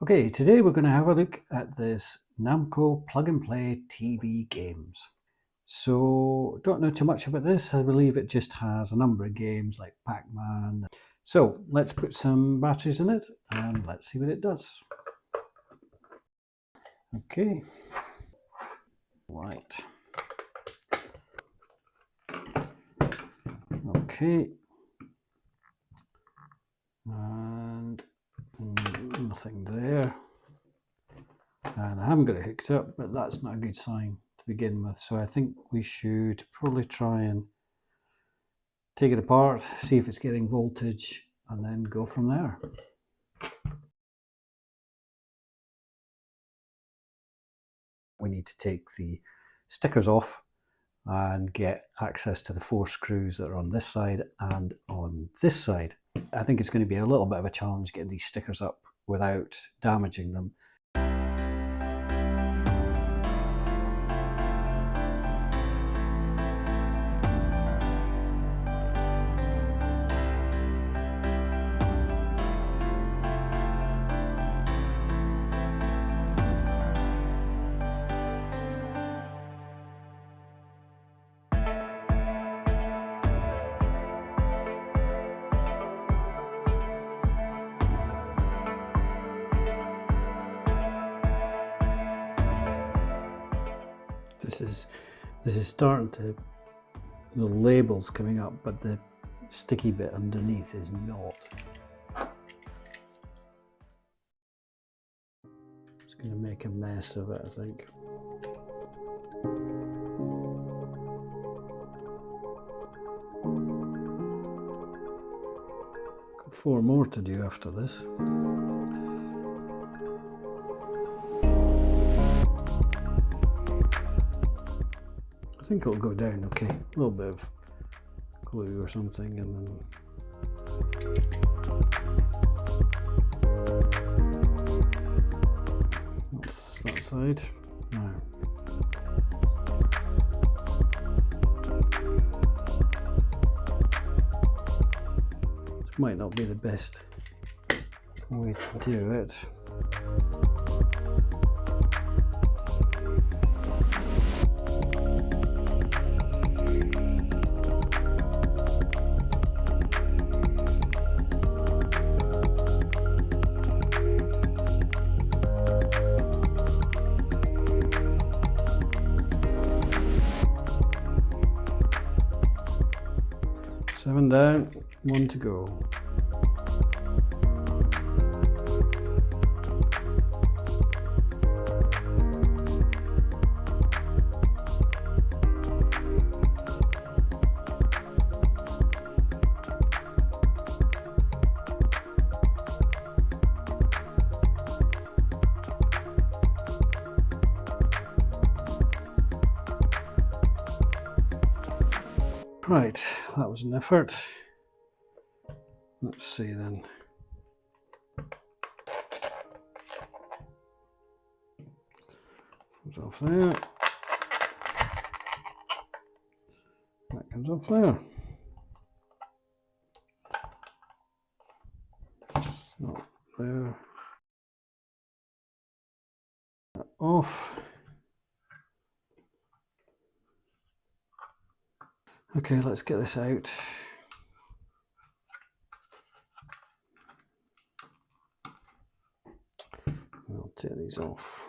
Okay, today we're going to have a look at this NAMCO plug-and-play TV games. So, don't know too much about this. I believe it just has a number of games like PacMan. So, let's put some batteries in it and let's see what it does. Okay. Right. Okay. And nothing there. And I haven't got it hooked up, but that's not a good sign to begin with. So I think we should probably try and take it apart, see if it's getting voltage, and then go from there. We need to take the stickers off and get access to the 4 screws that are on this side and on this side. I think it's going to be a little bit of a challenge getting these stickers up without damaging them. This is starting to, the label's coming up, but the sticky bit underneath is not. It's going to make a mess of it, I think. Got 4 more to do after this. I think it'll go down okay. A little bit of glue or something, and then that's that side. Now this might not be the best way to do it. Seven down, 1 to go. Right, that was an effort. Let's see then. Comes off there. That comes off there. It's not there. That off. Okay, let's get this out. I'll take these off.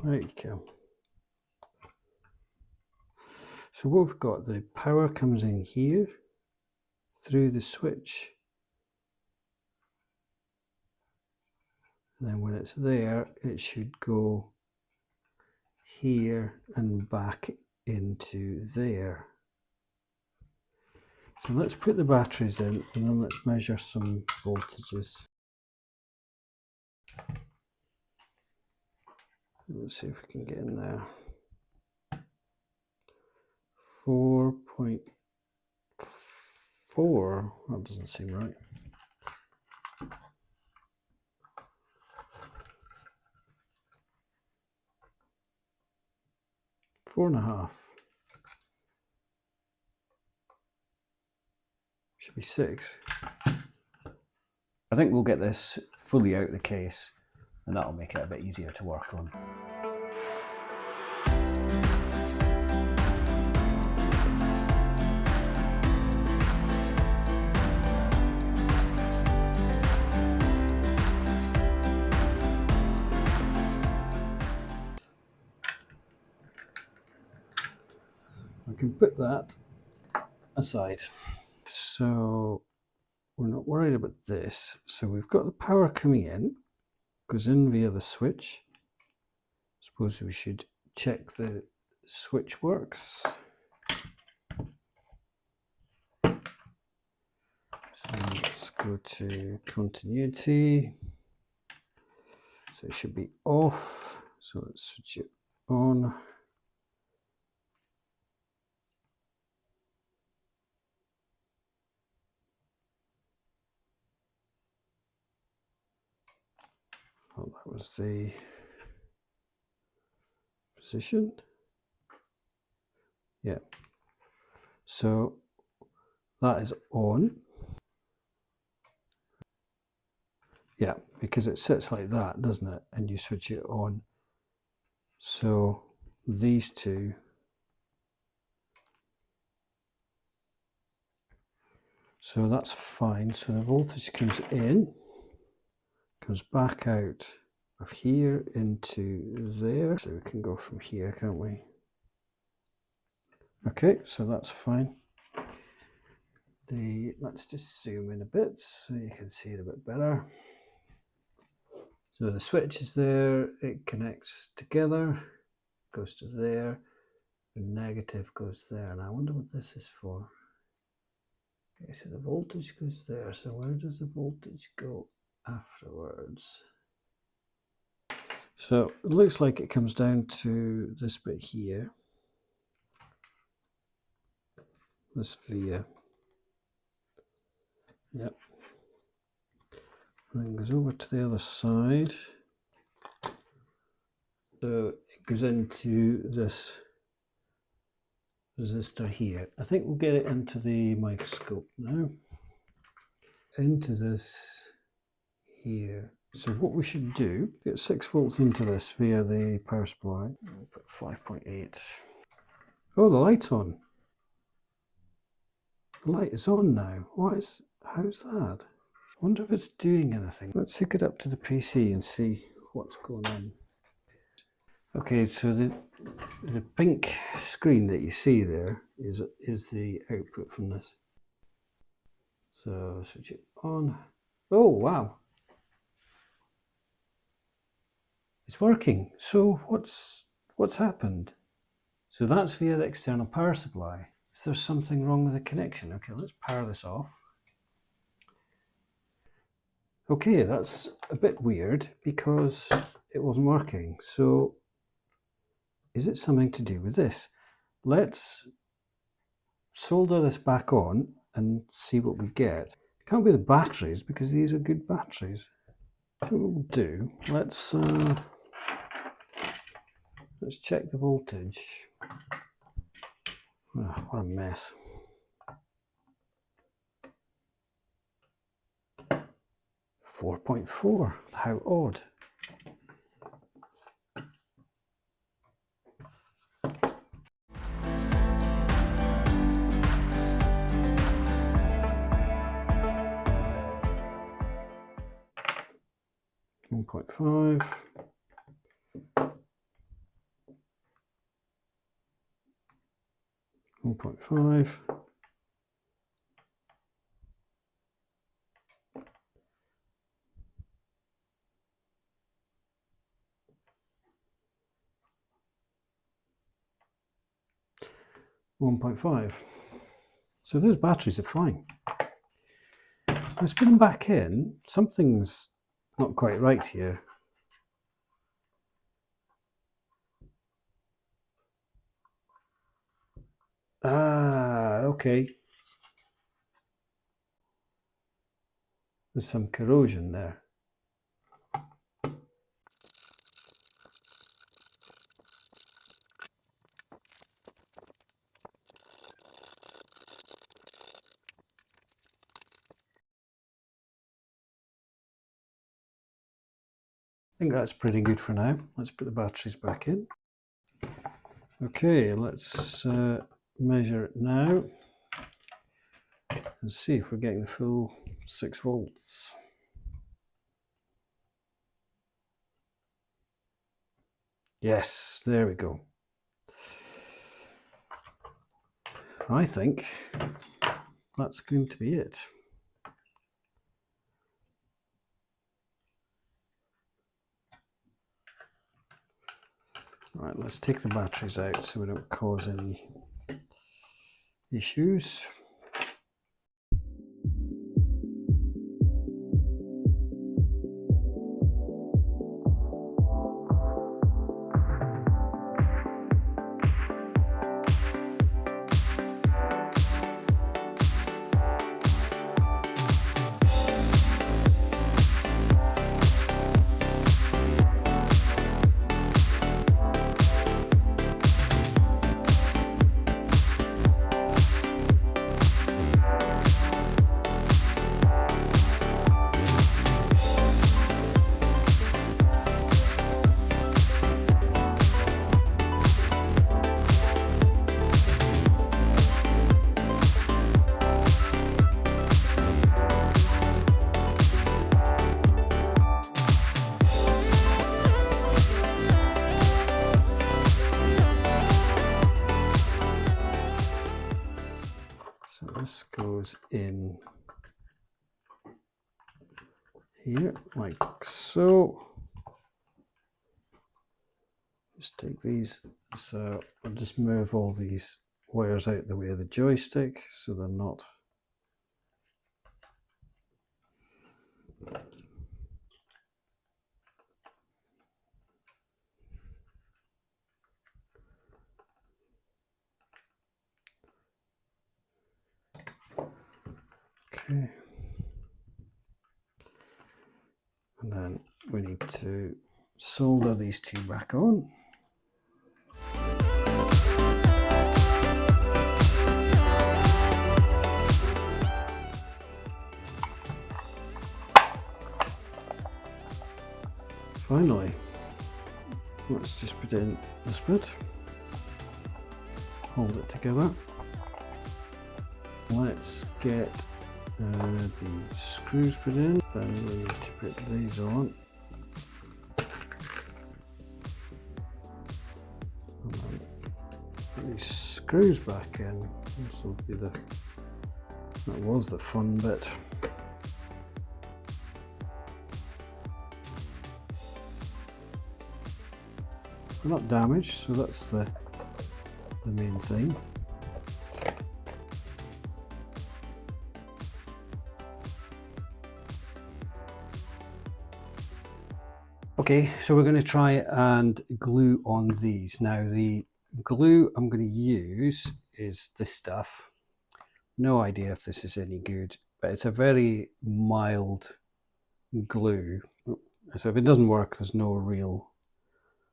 There you go. So what we've got, the power comes in here through the switch, and then when it's there it should go here and back into there. So let's put the batteries in and then let's measure some voltages. Let's see if we can get in there. 4.4 4. That doesn't seem right. Four and a half. Should be 6. I think we'll get this fully out of the case, and that'll make it a bit easier to work on. I can put that aside. So we're not worried about this. So we've got the power coming in, goes in via the switch. Suppose we should check the switch works. So let's go to continuity. So it should be off. So let's switch it on. Oh, that was the position. Yeah. So that is on. Yeah, because it sits like that, doesn't it? And you switch it on. So these two. So that's fine. So the voltage comes in, comes back out of here into there. So we can go from here, can't we? Okay, so that's fine. Let's just zoom in a bit so you can see it a bit better. So the switch is there, it connects together, goes to there, the negative goes there, and I wonder what this is for. Okay, so the voltage goes there, so where does the voltage go afterwards? So it looks like it comes down to this bit here, this via. Yep. And then goes over to the other side. So it goes into this resistor here. I think we'll get it into the microscope now. Into this here. So what we should do, get 6 volts into this via the power supply. We'll put 5.8. Oh, the light's on. The light is on now. How's that? I wonder if it's doing anything. Let's hook it up to the PC and see what's going on. Okay, so the pink screen that you see there is the output from this. So switch it on. Oh wow, it's working. So what's happened? So that's via the external power supply. Is there something wrong with the connection? Okay, let's power this off. Okay, that's a bit weird because it wasn't working. So is it something to do with this? Let's solder this back on and see what we get. It can't be the batteries because these are good batteries. What we'll do, let's check the voltage. Oh, what a mess. 4.4, how odd. .5. 1.5. So those batteries are fine. Let's put them back in. Something's not quite right here. Ah, okay. There's some corrosion there. I think that's pretty good for now. Let's put the batteries back in. Okay, let's measure it now and see if we're getting the full 6 volts. Yes, there we go. I think that's going to be it. Right, let's take the batteries out so we don't cause any issues. So this goes in here like so. Just take these, so I'll just move all these wires out the way of the joystick so they're not okay. And then we need to solder these two back on. Finally, let's just put in this bit, hold it together. Let's get the screws put in, then we need to put these on. And then put these screws back in. This will be that was the fun bit. They're not damaged, so that's the main thing. Okay, so we're going to try and glue on these. Now the glue I'm going to use is this stuff. No idea if this is any good, but it's a very mild glue. So if it doesn't work, there's no real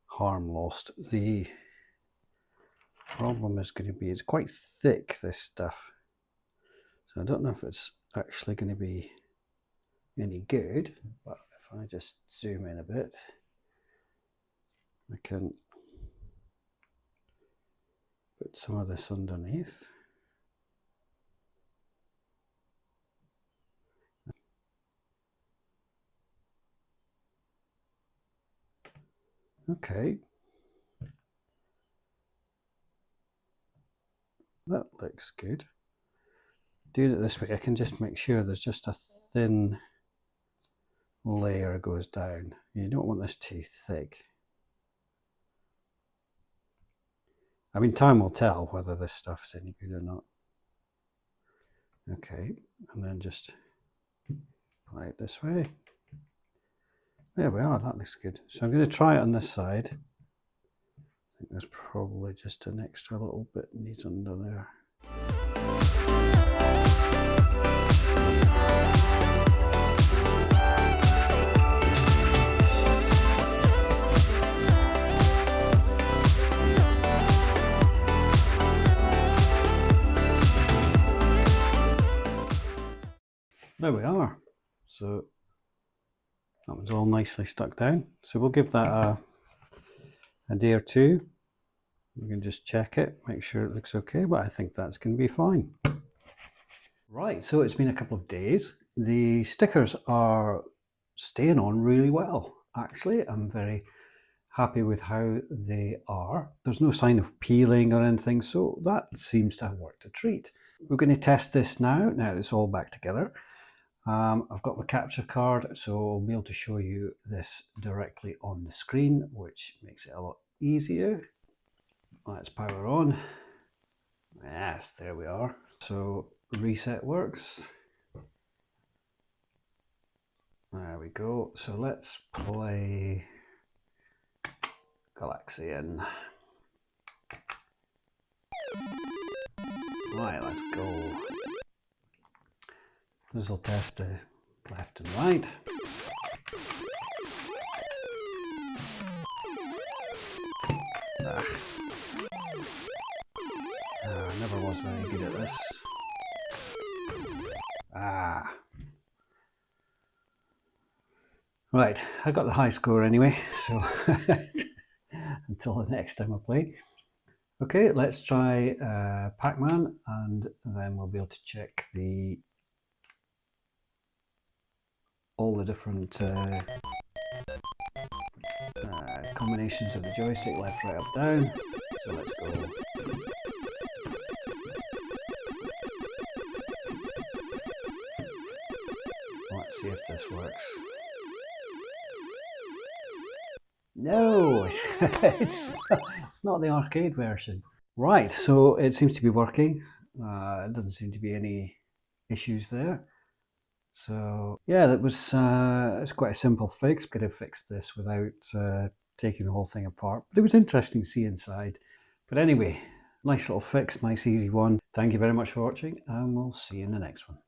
harm lost. The problem is going to be it's quite thick, this stuff. So I don't know if it's actually going to be any good, but if I just zoom in a bit, I can put some of this underneath. Okay, that looks good. Doing it this way, I can just make sure there's just a thin layer goes down. You don't want this too thick. I mean, time will tell whether this stuff is any good or not. Okay, and then just apply it this way. There we are, that looks good. So I'm going to try it on this side. I think there's probably just an extra little bit needs under there. there we are. So that one's all nicely stuck down. So we'll give that a day or two. We can just check it, make sure it looks okay, but I think that's going to be fine. Right, so it's been a couple of days. The stickers are staying on really well. Actually, I'm very happy with how they are. There's no sign of peeling or anything, so that seems to have worked a treat. We're going to test this now. Now it's all back together. I've got my capture card, so I'll be able to show you this directly on the screen, which makes it a lot easier. Let's power on. Yes, there we are. So reset works. There we go. So let's play Galaxian. Right, let's go. This will test the left and right. I never was very good at this. Right, I got the high score anyway, so until the next time I play. Okay, let's try PacMan, and then we'll be able to check all the different combinations of the joystick, left, right, up, down. So let's go. Let's see if this works. No, it's not the arcade version. Right, so it seems to be working. It doesn't seem to be any issues there. So yeah, that was it's quite a simple fix. Could have fixed this without taking the whole thing apart. But it was interesting to see inside. But anyway, nice little fix, nice easy one. Thank you very much for watching, and we'll see you in the next one.